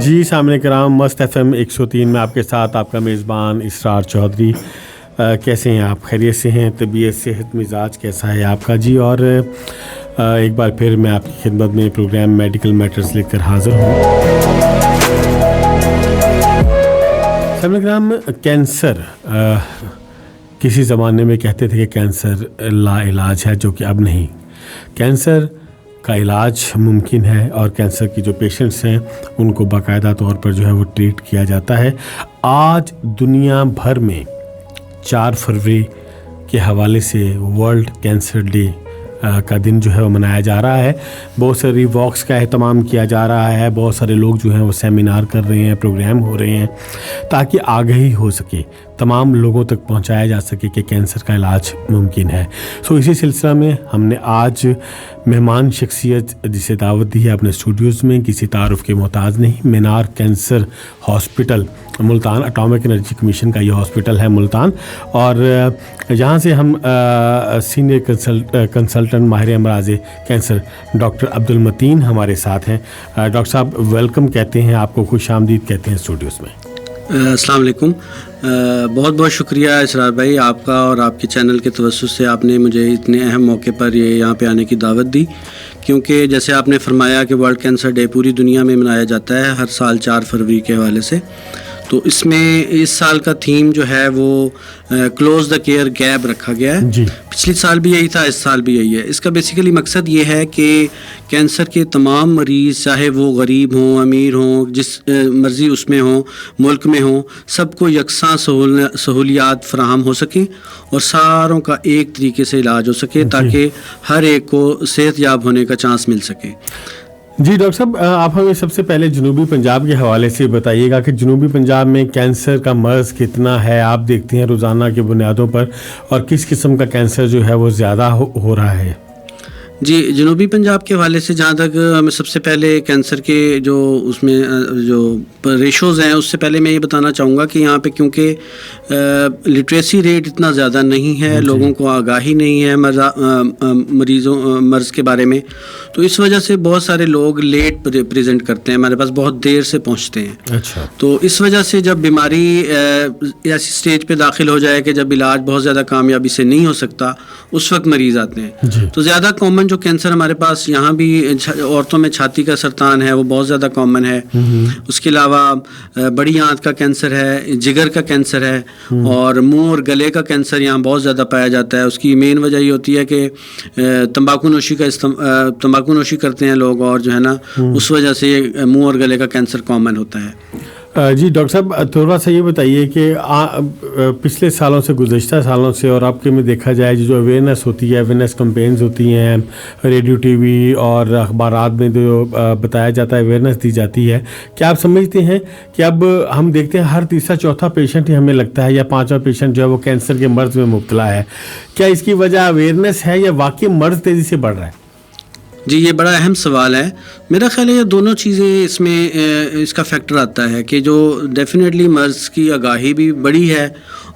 جی سامعین کرام، مست FM 103 میں آپ کے ساتھ آپ کا میزبان اسرار چودھری. کیسے ہیں آپ؟ خیریت سے ہیں؟ طبیعت، صحت، مزاج کیسا ہے آپ کا؟ جی، اور ایک بار پھر میں آپ کی خدمت میں پروگرام میڈیکل میٹرز لے کر حاضر ہوں. سامعین کرام، کینسر کسی زمانے میں کہتے تھے کہ کینسر لا علاج ہے، جو کہ اب نہیں. کینسر کا علاج ممکن ہے اور کینسر کی جو پیشنٹس ہیں ان کو باقاعدہ طور پر جو ہے وہ ٹریٹ کیا جاتا ہے. آج دنیا بھر میں 4 فروری کے حوالے سے ورلڈ کینسر ڈے کا دن جو ہے وہ منایا جا رہا ہے. بہت ساری واکس کا اہتمام کیا جا رہا ہے، بہت سارے لوگ جو ہیں وہ سیمینار کر رہے ہیں، پروگرام ہو رہے ہیں تاکہ آگہی ہو سکے، تمام لوگوں تک پہنچایا جا سکے کہ کینسر کا علاج ممکن ہے. اسی سلسلہ میں ہم نے آج مہمان شخصیت جسے دعوت دی ہے اپنے اسٹوڈیوز میں، کسی تعارف کے محتاج نہیں، MINAR cancer hospital Multan, atomic energy commission کا یہ ہاسپٹل ہے ملتان، اور یہاں سے ہم سینئر کنسلٹنٹ ماہر امراض کینسر ڈاکٹر عبدالمتین ہمارے ساتھ ہیں. ڈاکٹر صاحب ویلکم کہتے ہیں آپ کو، خوش آمدید کہتے ہیں اسٹوڈیوز میں. السلام علیکم. بہت بہت شکریہ اسرار بھائی آپ کا، اور آپ کے چینل کے توسط سے آپ نے مجھے اتنے اہم موقع پر یہاں پہ آنے کی دعوت دی، کیونکہ جیسے آپ نے فرمایا کہ ورلڈ کینسر ڈے پوری دنیا میں منایا جاتا ہے ہر سال 4 فروری کے حوالے سے. تو اس میں اس سال کا تھیم جو ہے وہ کلوز دا کیئر گیپ رکھا گیا ہے. جی، پچھلی سال بھی یہی تھا، اس سال بھی یہی ہے. اس کا بیسیکلی مقصد یہ ہے کہ کینسر کے تمام مریض، چاہے وہ غریب ہوں، امیر ہوں، جس مرضی اس میں ہوں، ملک میں ہوں، سب کو یکساں سہولیات فراہم ہو سکیں اور ساروں کا ایک طریقے سے علاج ہو سکے، تاکہ ہر ایک کو صحت یاب ہونے کا چانس مل سکے. جی ڈاکٹر صاحب، آپ ہمیں سب سے پہلے جنوبی پنجاب کے حوالے سے بتائیے گا کہ جنوبی پنجاب میں کینسر کا مرض کتنا ہے، آپ دیکھتے ہیں روزانہ کی بنیادوں پر، اور کس قسم کا کینسر جو ہے وہ زیادہ ہو رہا ہے؟ جی، جنوبی پنجاب کے حوالے سے جہاں تک ہمیں سب سے پہلے کینسر کے جو اس میں جو ریشوز ہیں، اس سے پہلے میں یہ بتانا چاہوں گا کہ یہاں پہ کیونکہ لٹریسی ریٹ اتنا زیادہ نہیں ہے، لوگوں کو آگاہی نہیں ہے مرض کے بارے میں، تو اس وجہ سے بہت سارے لوگ لیٹ پریزنٹ کرتے ہیں، ہمارے پاس بہت دیر سے پہنچتے ہیں. اچھا. تو اس وجہ سے جب بیماری ایسی سٹیج پہ داخل ہو جائے کہ جب علاج بہت زیادہ کامیابی سے نہیں ہو سکتا، اس وقت مریض آتے ہیں. جی. تو زیادہ کامن جو کینسر ہمارے پاس یہاں بھی عورتوں میں چھاتی کا سرطان ہے، وہ بہت زیادہ کامن ہے. اس کے علاوہ بڑی آنت کا کینسر ہے، جگر کا کینسر ہے، اور منہ اور گلے کا کینسر یہاں بہت زیادہ پایا جاتا ہے. اس کی مین وجہ یہ ہوتی ہے کہ تمباکو نوشی کرتے ہیں لوگ، اور جو ہے نا اس وجہ سے یہ منہ اور گلے کا کینسر کامن ہوتا ہے. جی ڈاکٹر صاحب، تھوڑا سا یہ بتائیے کہ پچھلے سالوں سے، گزشتہ سالوں سے اور اب کے میں دیکھا جائے جو اویئرنیس ہوتی ہے، اویئرنیس کمپینز ہوتی ہیں ریڈیو، ٹی وی اور اخبارات میں جو بتایا جاتا ہے، اویئرنیس دی جاتی ہے، کیا آپ سمجھتے ہیں کہ اب ہم دیکھتے ہیں ہر تیسرا چوتھا پیشنٹ ہی ہمیں لگتا ہے، یا 5واں پیشنٹ جو ہے وہ کینسر کے مرض میں مبتلا ہے؟ کیا اس کی وجہ اویئرنیس ہے یا واقعی مرض تیزی سے بڑھ رہا ہے؟ جی، یہ بڑا اہم سوال ہے. میرا خیال ہے یہ دونوں چیزیں اس میں اس کا فیکٹر آتا ہے کہ جو ڈیفینیٹلی مرض کی آگاہی بھی بڑی ہے،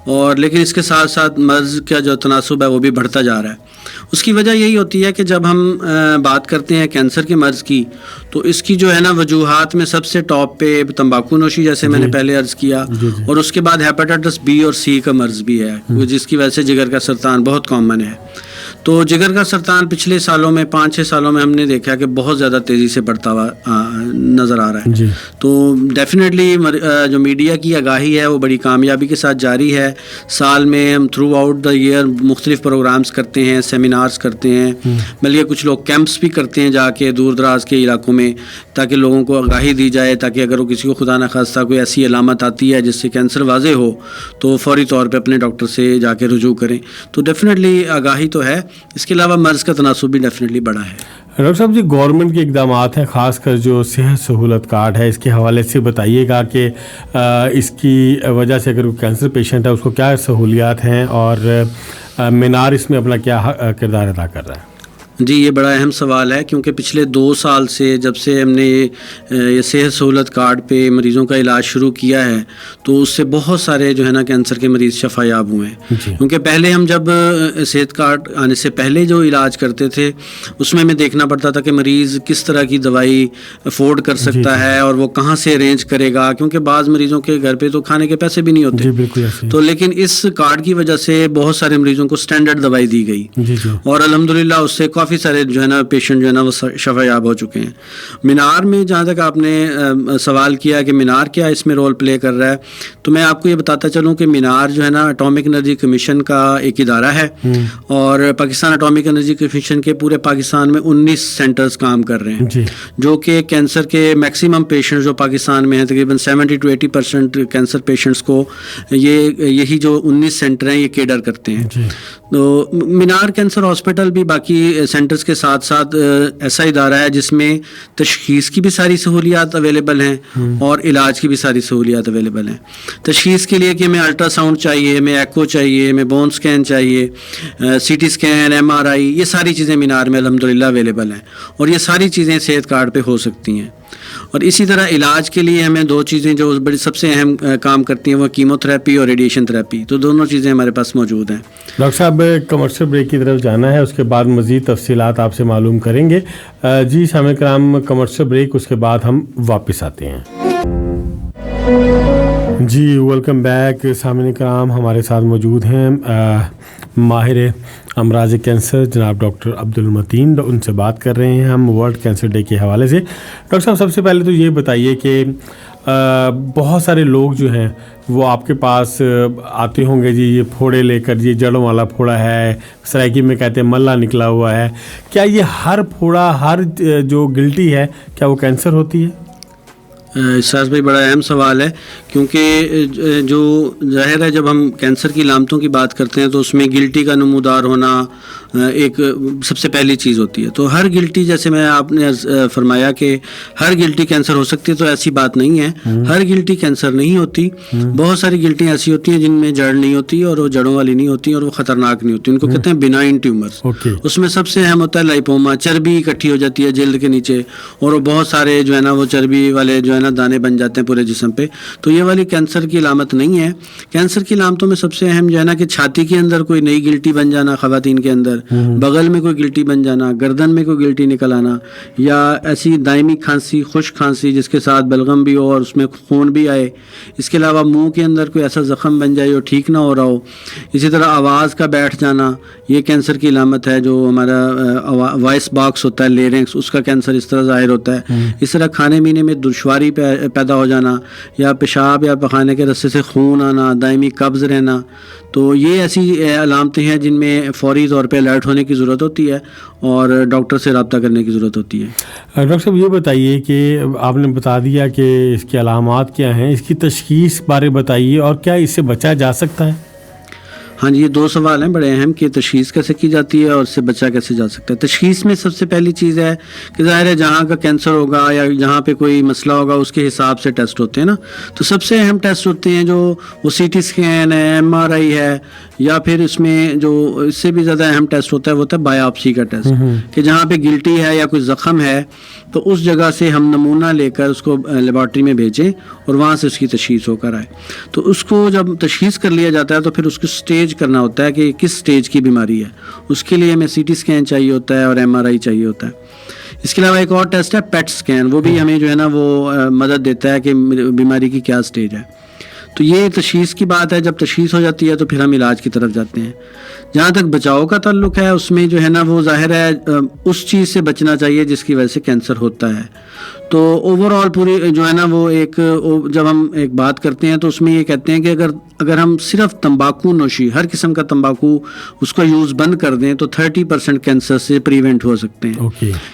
اور لیکن اس کے ساتھ ساتھ مرض کا جو تناسب ہے وہ بھی بڑھتا جا رہا ہے. اس کی وجہ یہی ہوتی ہے کہ جب ہم بات کرتے ہیں کینسر کے مرض کی، تو اس کی جو ہے نا وجوہات میں سب سے ٹاپ پہ تمباکو نوشی، جیسے میں نے پہلے عرض کیا، اور اس کے بعد ہیپاٹائٹس بی اور سی کا مرض بھی ہے، جس کی وجہ سے جگر کا سرطان بہت کامن ہے. تو جگر کا سرطان پچھلے سالوں میں 5-6 سالوں میں ہم نے دیکھا کہ بہت زیادہ تیزی سے بڑھتا ہوا نظر آ رہا ہے. تو ڈیفینیٹلی جو میڈیا کی آگاہی ہے وہ بڑی کامیابی کے ساتھ جاری ہے. سال میں ہم تھرو آؤٹ دا ایئر مختلف پروگرامز کرتے ہیں، سیمینارز کرتے ہیں، بلکہ کچھ لوگ کیمپس بھی کرتے ہیں جا کے دور دراز کے علاقوں میں، تاکہ لوگوں کو آگاہی دی جائے، تاکہ اگر وہ کسی کو خدا نخواستہ کوئی ایسی علامت آتی ہے جس سے کینسر واضح ہو تو فوری طور پہ اپنے ڈاکٹر سے جا کے رجوع کریں. تو ڈیفینیٹلی آگاہی تو ہے. اس کے علاوہ مرض کا تناسب بھی ڈیفینیٹلی بڑا ہے. ڈاکٹر صاحب جی، گورنمنٹ کے اقدامات ہیں، خاص کر جو صحت سہولت کارڈ ہے، اس کے حوالے سے بتائیے گا کہ اس کی وجہ سے اگر کوئی کینسر پیشنٹ ہے اس کو کیا سہولیات ہیں، اور مینار اس میں اپنا کیا کردار ادا کر رہا ہے؟ جی یہ بڑا اہم سوال ہے، کیونکہ پچھلے 2 سال سے جب سے ہم نے یہ صحت سہولت کارڈ پہ مریضوں کا علاج شروع کیا ہے تو اس سے بہت سارے جو ہے نا کینسر کے مریض شفا یاب ہوئے ہیں. کیونکہ پہلے ہم جب صحت کارڈ آنے سے پہلے جو علاج کرتے تھے اس میں ہمیں دیکھنا پڑتا تھا کہ مریض کس طرح کی دوائی افورڈ کر سکتا ہے اور وہ کہاں سے ارینج کرے گا، کیونکہ بعض مریضوں کے گھر پہ تو کھانے کے پیسے بھی نہیں ہوتے. تو لیکن اس کارڈ کی وجہ سے بہت سارے مریضوں کو اسٹینڈرڈ دوائی دی گئی اور الحمدللہ اس سے کافی سارے جو ہے نا پیشنٹ جو ہے نا وہ شفا یاب ہو چکے ہیں. مینار میں جہاں تک آپ نے سوال کیا کہ مینار کیا اس میں رول پلے کر رہا ہے، تو میں آپ کو یہ بتاتا چلوں کہ مینار جو ہے نا اٹامک انرجی کمیشن کا ایک ادارہ ہے اور پاکستان اٹامک انرجی کمیشن کے پورے پاکستان میں 19 سینٹرز کام کر رہے ہیں جو کہ کینسر کے میکسیمم پیشنٹ جو پاکستان میں ہیں تقریباً 70 to 80% کینسر پیشنٹس کو یہی جو 19 سینٹر ہیں یہ کیڈر کرتے ہیں. تو مینار کینسر ہاسپٹل بھی باقی سینٹرز کے ساتھ ساتھ ایسا ادارہ ہے جس میں تشخیص کی بھی ساری سہولیات اویلیبل ہیں اور علاج کی بھی ساری سہولیات اویلیبل ہیں. تشخیص کے لیے کہ ہمیں الٹرا ساؤنڈ چاہیے، ہمیں ایکو چاہیے، ہمیں بون سکین چاہیے، سی ٹی سکین، MRI، یہ ساری چیزیں مینار میں الحمدللہ اویلیبل ہیں اور یہ ساری چیزیں صحت کارڈ پہ ہو سکتی ہیں. اور اسی طرح علاج کے لیے ہمیں 2 چیزیں جو بڑی سب سے اہم کام کرتی ہیں وہ کیمو تھراپی اور ریڈیشن تھراپی، تو دونوں چیزیں ہمارے پاس موجود ہیں. ڈاکٹر صاحب کمرشل بریک کی طرف جانا ہے، اس کے بعد مزید تفصیلات آپ سے معلوم کریں گے. جی سامعین کرام، کمرشل بریک، اس کے بعد ہم واپس آتے ہیں. جی ویلکم بیک. سامعین کرام، ہمارے ساتھ موجود ہیں ماہر امراض کینسر جناب ڈاکٹر عبدالمتین، ان سے بات کر رہے ہیں ہم ورلڈ کینسر ڈے کے حوالے سے. ڈاکٹر صاحب سب سے پہلے تو یہ بتائیے کہ بہت سارے لوگ جو ہیں وہ آپ کے پاس آتے ہوں گے، جی یہ پھوڑے لے کر، یہ جڑوں والا پھوڑا ہے، سرائکی میں کہتے ہیں ملا نکلا ہوا ہے. کیا یہ ہر پھوڑا، ہر جو گلٹی ہے، کیا وہ کینسر ہوتی ہے؟ ساز بھائی بڑا اہم سوال ہے، کیونکہ جو ظاہر ہے جب ہم کینسر کی علامتوں کی بات کرتے ہیں تو اس میں گلٹی کا نمودار ہونا ایک سب سے پہلی چیز ہوتی ہے. تو ہر گلٹی، جیسے میں آپ نے فرمایا کہ ہر گلٹی کینسر ہو سکتی ہے، تو ایسی بات نہیں ہے. ہر گلٹی کینسر نہیں ہوتی. بہت ساری گلٹیاں ایسی ہوتی ہیں جن میں جڑ نہیں ہوتی اور وہ جڑوں والی نہیں ہوتی اور وہ خطرناک نہیں ہوتی، ان کو کہتے ہیں بینائن ٹیومرز. اس میں سب سے اہم ہوتا ہے لائپوما، چربی اکٹھی ہو جاتی ہے جلد کے نیچے اور وہ بہت سارے جو ہے نا وہ چربی والے جو ہے نا دانے بن جاتے ہیں پورے جسم پہ. تو یہ والی کینسر کی علامت نہیں ہے. کینسر کی علامتوں میں سب سے اہم جو ہے نا کہ چھاتی کے اندر کوئی نئی گلٹی بن جانا خواتین کے اندر، بغل میں کوئی گلٹی بن جانا، گردن میں کوئی گلٹی نکل آنا، یا ایسی دائمی کھانسی، خشک کھانسی جس کے ساتھ بلغم بھی ہو اور اس میں خون بھی آئے. اس کے علاوہ منہ کے اندر کوئی ایسا زخم بن جائے جو ٹھیک نہ ہو رہا ہو. اسی طرح آواز کا بیٹھ جانا، یہ کینسر کی علامت ہے. جو ہمارا وائس باکس ہوتا ہے، لیرنگس، اس کا کینسر اس طرح ظاہر ہوتا ہے. اس طرح کھانے پینے میں دشواری پیدا ہو جانا، یا پیشاب یا پخانے کے رستے سے خون آنا، دائمی قبض رہنا. تو یہ ایسی علامتیں ہیں جن میں فوری طور پہ الرٹ ہونے کی ضرورت ہوتی ہے اور ڈاکٹر سے رابطہ کرنے کی ضرورت ہوتی ہے. ڈاکٹر صاحب یہ بتائیے کہ آپ نے بتا دیا کہ اس کی علامات کیا ہیں، اس کی تشخیص بارے بتائیے اور کیا اس سے بچا جا سکتا ہے؟ ہاں جی، یہ 2 سوال ہیں بڑے اہم کہ تشخیص کیسے کی جاتی ہے اور اس سے بچا کیسے جا سکتا ہے. تشخیص میں سب سے پہلی چیز ہے کہ ظاہر ہے جہاں کا کینسر ہوگا یا جہاں پہ کوئی مسئلہ ہوگا اس کے حساب سے ٹیسٹ ہوتے ہیں نا. تو سب سے اہم ٹیسٹ ہوتے ہیں جو وہ سی ٹی سکین ہے، MRI ہے، یا پھر اس میں جو اس سے بھی زیادہ اہم ٹیسٹ ہوتا ہے وہ ہوتا ہے بایوپسی کا ٹیسٹ، کہ جہاں پہ گلٹی ہے یا کوئی زخم ہے تو اس جگہ سے ہم نمونہ لے کر اس کو لیبارٹری میں بھیجیں اور وہاں سے اس کی تشخیص ہو کر آئے. تو اس کو جب تشخیص کر لیا جاتا ہے تو پھر اس کو اسٹیج کرنا ہوتا ہے کہ کس سٹیج کی بیماری ہے. اس کے لیے ہمیں سی ٹی سکین چاہیے ہوتا ہے اور MRI چاہیے ہوتا ہے. اس کے علاوہ ایک اور ٹیسٹ ہے پیٹ سکین، وہ بھی ہمیں جو ہے نا وہ مدد دیتا ہے کہ بیماری کی کیا سٹیج ہے. تو یہ تشخیص کی بات ہے. جب تشخیص ہو جاتی ہے تو پھر ہم علاج کی طرف جاتے ہیں. جہاں تک بچاؤ کا تعلق ہے اس میں جو ہے نا وہ ظاہر ہے اس چیز سے بچنا چاہیے جس کی وجہ سے کینسر ہوتا ہے. تو اوور آل پوری جو ہے نا وہ ایک جب ہم ایک بات کرتے ہیں تو اس میں یہ کہتے ہیں کہ اگر ہم صرف تمباکو نوشی، ہر قسم کا تمباکو اس کا یوز بند کر دیں تو 30% کینسر سے پریونٹ ہو سکتے ہیں.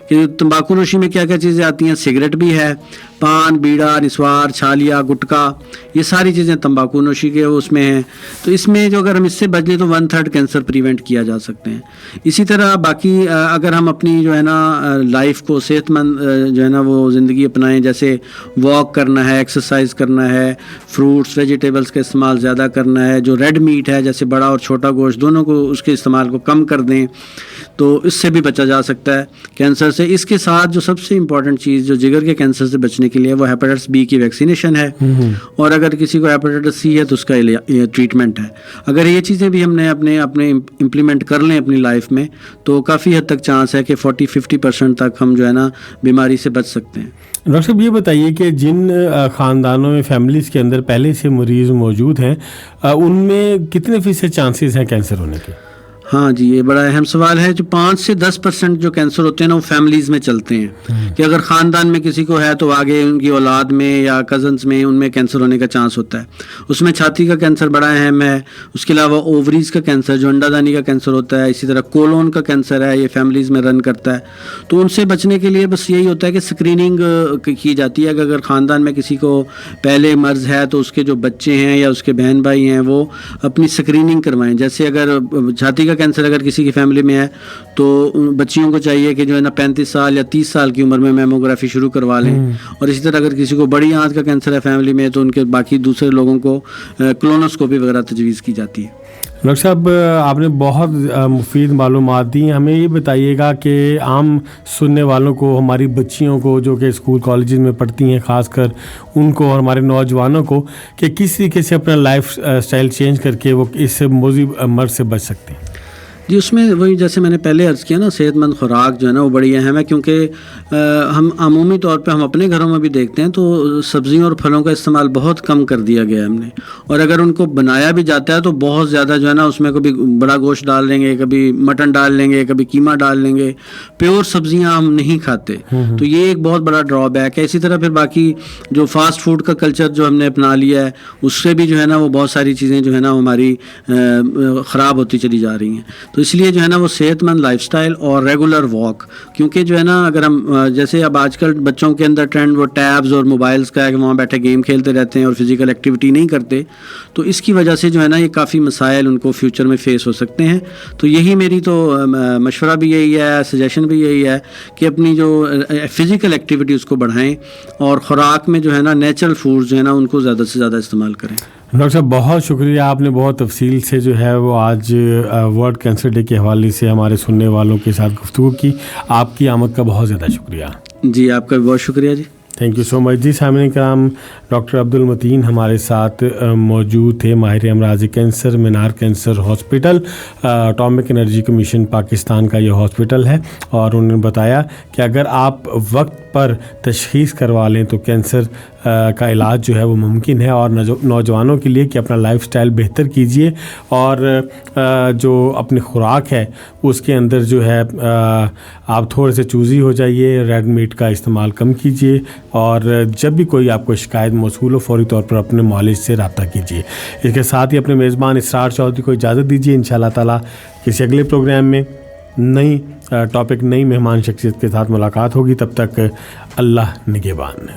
کہ تمباکو نوشی میں کیا کیا چیزیں آتی ہیں؟ سگریٹ بھی ہے، پان، بیڑا، نسوار، چھالیا، گٹکا، یہ ساری چیزیں تمباکو نوشی کے اس میں ہیں. تو اس میں جو اگر ہم اس سے بچ لیں تو 1/3 کینسر پریونٹ کیا جا سکتے ہیں. اسی طرح باقی اگر ہم اپنی جو ہے نا لائف کو صحت مند جو ہے نا وہ زندگی اپنائیں، جیسے واک کرنا ہے، ایکسرسائز کرنا ہے، فروٹس ویجیٹیبلس کا استعمال زیادہ کرنا ہے، جو ریڈ میٹ ہے جیسے بڑا اور چھوٹا گوشت دونوں کو اس کے استعمال کو کم کر دیں، تو اس سے بھی بچا جا سکتا ہے کینسر سے۔ اس کے ساتھ جو سب سے امپورٹنٹ چیز جو جگر کے کینسر سے بچنے کے لیے وہ ہیپاٹائٹس بی کی ویکسینیشن ہے، اور اگر کسی کو ہیپاٹائٹس سی ہے تو اس کا ٹریٹمنٹ ہے۔ اگر یہ چیزیں بھی ہم نے اپنے امپلیمنٹ کر لیں اپنی لائف میں تو کافی حد تک چانس ہے کہ 40-50% تک ہم جو ہے نا بیماری سے بچ سکتے ہیں۔ ڈاکٹر صاحب یہ بتائیے کہ جن خاندانوں میں فیملیز کے اندر پہلے سے مریض موجود ہیں ان میں کتنے فیصد چانسز ہیں کینسر ہونے کے؟ ہاں جی، یہ بڑا اہم سوال ہے۔ جو 5 سے 10% جو کینسر ہوتے ہیں نا وہ فیملیز میں چلتے ہیں، کہ اگر خاندان میں کسی کو ہے تو آگے ان کی اولاد میں یا کزنس میں ان میں کینسر ہونے کا چانس ہوتا ہے۔ اس میں چھاتی کا کینسر بڑا اہم ہے، اس کے علاوہ اووریز کا کینسر جو انڈا دانی کا کینسر ہوتا ہے، اسی طرح کولون کا کینسر ہے، یہ فیملیز میں رن کرتا ہے۔ تو ان سے بچنے کے لیے بس یہی ہوتا ہے کہ اسکریننگ کی جاتی ہے کہ اگر خاندان میں کسی کو پہلے مرض ہے تو اس کے جو بچے ہیں یا اس کے بہن بھائی ہیں وہ اپنی اسکریننگ کروائیں۔ جیسے اگر چھاتی کا کینسر اگر کسی کی فیملی میں ہے تو بچیوں کو چاہیے کہ جو ہے نا 35 سال یا 30 سال کی عمر میں میموگرافی شروع کروا لیں، اور اسی طرح اگر کسی کو بڑی آنت کا کینسر ہے فیملی میں تو ان کے باقی دوسرے لوگوں کو کولونوسکوپی وغیرہ تجویز کی جاتی ہے۔ ڈاکٹر صاحب آپ نے بہت مفید معلومات دی، ہمیں یہ بتائیے گا کہ عام سننے والوں کو، ہماری بچیوں کو جو کہ اسکول کالجز میں پڑھتی ہیں خاص کر ان کو، اور ہمارے نوجوانوں کو، کہ کس طریقے سے اپنا لائف اسٹائل چینج کر کے وہ اس موذی مرض سے بچ سکتے ہیں؟ جی، اس میں وہی جیسے میں نے پہلے عرض کیا نا، صحت مند خوراک جو ہے نا وہ بڑی اہم ہے، کیونکہ ہم عمومی طور پہ ہم اپنے گھروں میں بھی دیکھتے ہیں تو سبزیوں اور پھلوں کا استعمال بہت کم کر دیا گیا ہے ہم نے، اور اگر ان کو بنایا بھی جاتا ہے تو بہت زیادہ جو ہے نا اس میں کبھی بڑا گوشت ڈال لیں گے، کبھی مٹن ڈال لیں گے، کبھی قیمہ ڈال لیں گے، پیور سبزیاں ہم نہیں کھاتے، تو یہ ایک بہت بڑا ڈرا بیک ہے۔ اسی طرح پھر باقی جو فاسٹ فوڈ کا کلچر جو ہم نے اپنا لیا ہے اس سے بھی جو ہے نا وہ بہت ساری چیزیں جو ہے نا ہماری خراب ہوتی چلی جا رہی ہیں۔ تو اس لیے جو ہے نا وہ صحت مند لائف سٹائل اور ریگولر واک، کیونکہ جو ہے نا اگر ہم جیسے اب آج کل بچوں کے اندر ٹرینڈ وہ ٹیبز اور موبائلز کا ہے کہ وہاں بیٹھے گیم کھیلتے رہتے ہیں اور فزیکل ایکٹیویٹی نہیں کرتے، تو اس کی وجہ سے جو ہے نا یہ کافی مسائل ان کو فیوچر میں فیس ہو سکتے ہیں۔ تو یہی میری تو مشورہ بھی یہی ہے، سجیشن بھی یہی ہے کہ اپنی جو فزیکل ایکٹیویٹی اس کو بڑھائیں، اور خوراک میں جو ہے نا نیچرل فوڈز جو ہے نا ان کو زیادہ سے زیادہ استعمال کریں۔ ڈاکٹر صاحب بہت شکریہ، آپ نے بہت تفصیل سے جو ہے وہ آج ورلڈ کینسر ڈے کے حوالے سے ہمارے سننے والوں کے ساتھ گفتگو کی۔ آپ کی آمد کا بہت زیادہ شکریہ۔ جی، آپ کا بھی بہت شکریہ۔ جی، تھینک یو سو مچ۔ جی سامعین کرام، ڈاکٹر عبدالمتین ہمارے ساتھ موجود تھے، ماہر امراض cancer, MINAR cancer hospital, atomic energy commission Pakistan کا یہ ہاسپٹل ہے، اور انہوں نے بتایا کہ اگر آپ وقت پر تشخیص کروا لیں تو کینسر کا علاج جو ہے وہ ممکن ہے، اور نوجوانوں کے لیے کہ اپنا لائف سٹائل بہتر کیجیے، اور جو اپنی خوراک ہے اس کے اندر جو ہے آپ تھوڑے سے چوزی ہو جائیے، ریڈ میٹ کا استعمال کم کیجیے، اور جب بھی کوئی آپ کو شکایت موصول ہو فوری طور پر اپنے معالج سے رابطہ کیجیے۔ اس کے ساتھ ہی اپنے میزبان اسرار چودھری کو اجازت دیجیے، انشاءاللہ تعالیٰ کسی اگلے پروگرام میں نئی ٹاپک، نئی مہمان شخصیت کے ساتھ ملاقات ہوگی۔ تب تک اللہ نگہبان۔